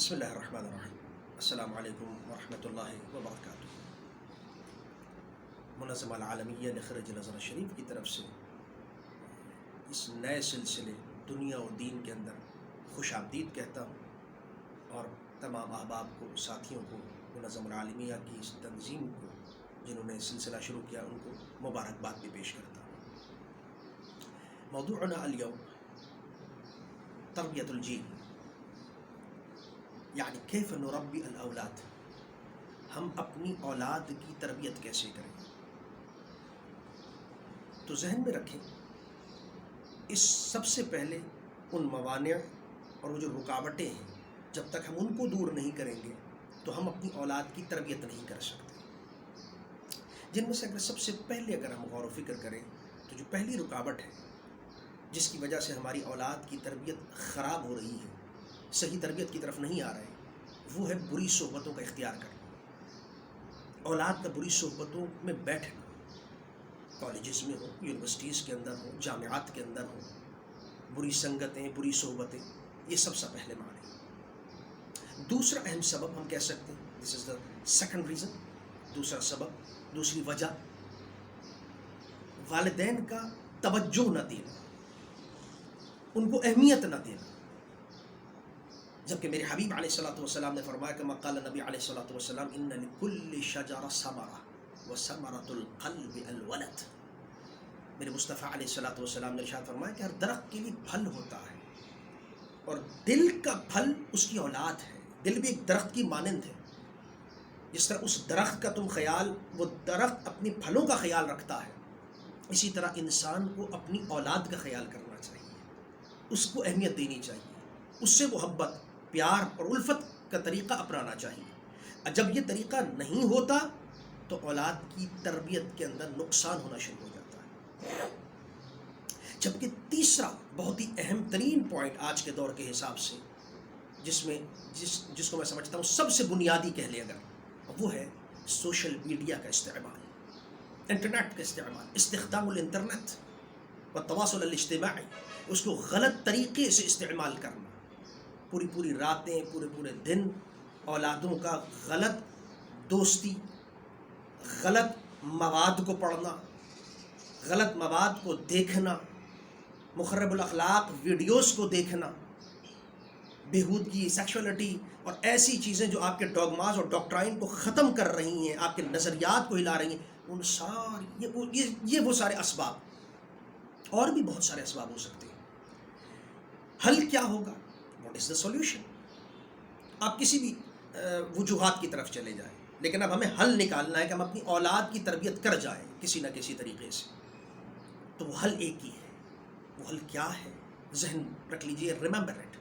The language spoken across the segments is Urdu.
بسم اللہ الرحمن الرحیم۔ السلام علیکم ورحمۃ اللہ وبرکاتہ۔ منظمہ العالمیہ لخراج الازہر شریف کی طرف سے اس نئے سلسلے دنیا و دین کے اندر خوش آمدید کہتا ہوں، اور تمام احباب کو، ساتھیوں کو، منظمہ العالمیہ کی اس تنظیم کو جنہوں نے سلسلہ شروع کیا ان کو مبارکباد بھی پیش کرتا ہوں۔ موضوعنا اليوم تربیت الجیل، یعنی کیف نربی الاولاد، ہم اپنی اولاد کی تربیت کیسے کریں۔ تو ذہن میں رکھیں، اس سب سے پہلے ان موانع اور وہ جو رکاوٹیں ہیں، جب تک ہم ان کو دور نہیں کریں گے تو ہم اپنی اولاد کی تربیت نہیں کر سکتے۔ جن میں سے سب سے پہلے اگر ہم غور و فکر کریں تو جو پہلی رکاوٹ ہے جس کی وجہ سے ہماری اولاد کی تربیت خراب ہو رہی ہے، صحیح تربیت کی طرف نہیں آ رہے، وہ ہے بری صحبتوں کا اختیار کرنا۔ اولاد کا بری صحبتوں میں بیٹھنا، کالجز میں ہو، یونیورسٹیز کے اندر ہو، جامعات کے اندر ہو، بری سنگتیں، بری صحبتیں، یہ سب سے پہلے معنی۔ دوسرا اہم سبب ہم کہہ سکتے ہیں، دس از دا سیکنڈ ریزن، دوسرا سبب، دوسری وجہ، والدین کا توجہ نہ دینا، ان کو اہمیت نہ دینا۔ جبکہ میرے حبیب علیہ الصلوۃ والسلام نے فرمایا کہ قال نبی علیہ الصلوۃ والسلام ان لکل شجرہ ثمرہ وثمرۃ القلب الولد۔ میرے مصطفیٰ علیہ الصلوۃ والسلام نے ارشاد فرمایا کہ ہر درخت کے لیے پھل ہوتا ہے، اور دل کا پھل اس کی اولاد ہے۔ دل بھی ایک درخت کی مانند ہے، جس طرح اس درخت کا تم خیال، وہ درخت اپنی پھلوں کا خیال رکھتا ہے، اسی طرح انسان کو اپنی اولاد کا خیال کرنا چاہیے، اس کو اہمیت دینی چاہیے، اس سے محبت، پیار اور الفت کا طریقہ اپنانا چاہیے۔ جب یہ طریقہ نہیں ہوتا تو اولاد کی تربیت کے اندر نقصان ہونا شروع ہو جاتا ہے۔ جبکہ تیسرا بہت ہی اہم ترین پوائنٹ آج کے دور کے حساب سے، جس کو میں سمجھتا ہوں سب سے بنیادی کہہ لیں اگر، وہ ہے سوشل میڈیا کا استعمال، انٹرنیٹ کا استعمال، استخدام الانٹرنیٹ والتواصل الاجتماعی، اس کو غلط طریقے سے استعمال کرنا، پوری راتیں، پورے دن اولادوں کا غلط دوستی، غلط مواد کو پڑھنا، غلط مواد کو دیکھنا، مخرب الاخلاق ویڈیوز کو دیکھنا، بےہودگی، سیکشولیٹی اور ایسی چیزیں جو آپ کے ڈوگماز اور ڈاکٹرائن کو ختم کر رہی ہیں، آپ کے نظریات کو ہلا رہی ہیں، ان ساری یہ وہ سارے اسباب، اور بھی بہت سارے اسباب ہو سکتے ہیں۔ حل کیا ہوگا؟ What is the solution? آپ کسی بھی وجوہات کی طرف چلے جائیں، لیکن اب ہمیں حل نکالنا ہے کہ ہم اپنی اولاد کی تربیت کر جائیں کسی نہ کسی طریقے سے۔ تو وہ حل ایک ہی ہے۔ وہ حل کیا ہے؟ ذہن رکھ لیجئے، ریممبر اٹ،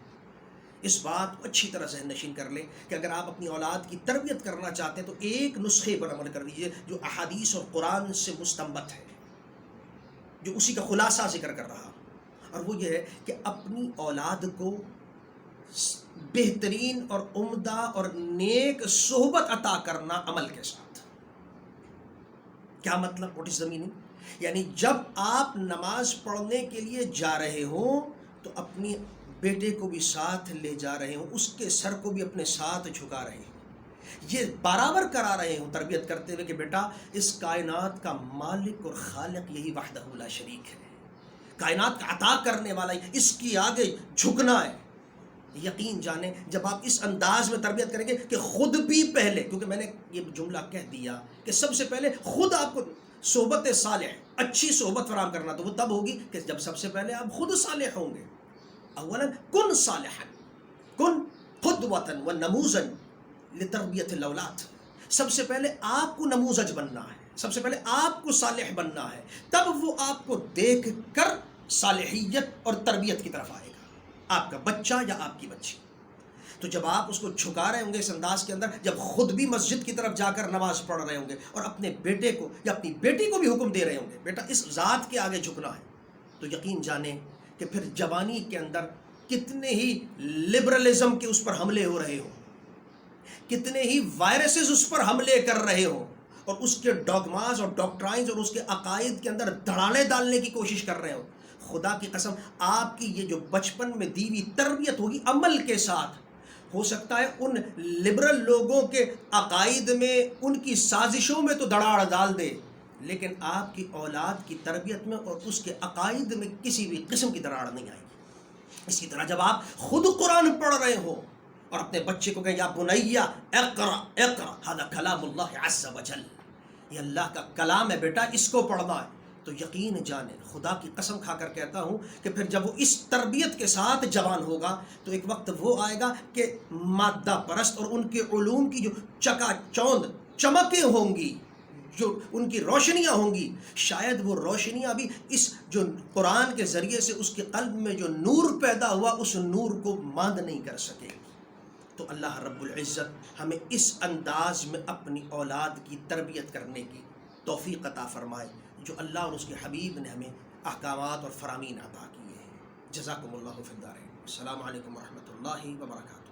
اس بات کو اچھی طرح ذہن نشین کر لیں کہ اگر آپ اپنی اولاد کی تربیت کرنا چاہتے ہیں تو ایک نسخے پر عمل کر لیجئے جو احادیث اور قرآن سے مستنبط ہے، جو اسی کا خلاصہ ذکر کر رہا، اور وہ یہ ہے کہ اپنی اولاد کو بہترین اور عمدہ اور نیک صحبت عطا کرنا عمل کے ساتھ۔ کیا مطلب؟ What is the meaning? یعنی جب آپ نماز پڑھنے کے لیے جا رہے ہوں تو اپنی بیٹے کو بھی ساتھ لے جا رہے ہوں، اس کے سر کو بھی اپنے ساتھ جھکا رہے ہوں، یہ برابر کرا رہے ہوں تربیت کرتے ہوئے کہ بیٹا اس کائنات کا مالک اور خالق یہی وحدہ لا شریک ہے، کائنات کا عطا کرنے والا، اس کی آگے جھکنا ہے۔ یقین جانیں جب آپ اس انداز میں تربیت کریں گے کہ خود بھی پہلے، کیونکہ میں نے یہ جملہ کہہ دیا کہ سب سے پہلے خود آپ کو صحبت صالح، اچھی صحبت فراہم کرنا، تو وہ تب ہوگی کہ جب سب سے پہلے آپ خود صالح ہوں گے۔ اولا کن صالحا، کن قدوۃ و نموذجا لتربیت الاولاد، سب سے پہلے آپ کو نموذج بننا ہے، سب سے پہلے آپ کو صالح بننا ہے، تب وہ آپ کو دیکھ کر صالحیت اور تربیت کی طرف آئے گا، آپ کا بچہ یا آپ کی بچی۔ تو جب آپ اس کو جھکا رہے ہوں گے اس انداز کے اندر، جب خود بھی مسجد کی طرف جا کر نماز پڑھ رہے ہوں گے اور اپنے بیٹے کو یا اپنی بیٹی کو بھی حکم دے رہے ہوں گے بیٹا اس ذات کے آگے جھکنا ہے، تو یقین جانیں کہ پھر جوانی کے اندر کتنے ہی لبرلزم کے اس پر حملے ہو رہے ہوں، کتنے ہی وائرسز اس پر حملے کر رہے ہوں، اور اس کے ڈوگماز اور ڈاکٹرائنز اور اس کے عقائد کے اندر دھڑالے ڈالنے کی کوشش کر رہے ہوں، خدا کی قسم آپ کی یہ جو بچپن میں دی ہوئی تربیت ہوگی عمل کے ساتھ، ہو سکتا ہے ان لبرل لوگوں کے عقائد میں، ان کی سازشوں میں تو دڑاڑ ڈال دے، لیکن آپ کی اولاد کی تربیت میں اور اس کے عقائد میں کسی بھی قسم کی دراڑ نہیں آئے گی۔ اسی طرح جب آپ خود قرآن پڑھ رہے ہو اور اپنے بچے کو کہیں یا بنیا اقرا اقرا ھذا کلام اللہ عز وجل، یہ اللہ کا کلام ہے بیٹا، اس کو پڑھنا ہے، تو یقین جانیں، خدا کی قسم کھا کر کہتا ہوں کہ پھر جب وہ اس تربیت کے ساتھ جوان ہوگا تو ایک وقت وہ آئے گا کہ مادہ پرست اور ان کے علوم کی جو چکا چوند چمکیں ہوں گی، جو ان کی روشنیاں ہوں گی، شاید وہ روشنیاں بھی اس جو قرآن کے ذریعے سے اس کے قلب میں جو نور پیدا ہوا اس نور کو ماند نہیں کر سکے گی۔ تو اللہ رب العزت ہمیں اس انداز میں اپنی اولاد کی تربیت کرنے کی توفیق عطا فرمائے جو اللہ اور اس کے حبیب نے ہمیں احکامات اور فرامین عطا کیے ہیں۔ جزاکم اللہ فی الدارین۔ السلام علیکم ورحمۃ اللہ وبرکاتہ۔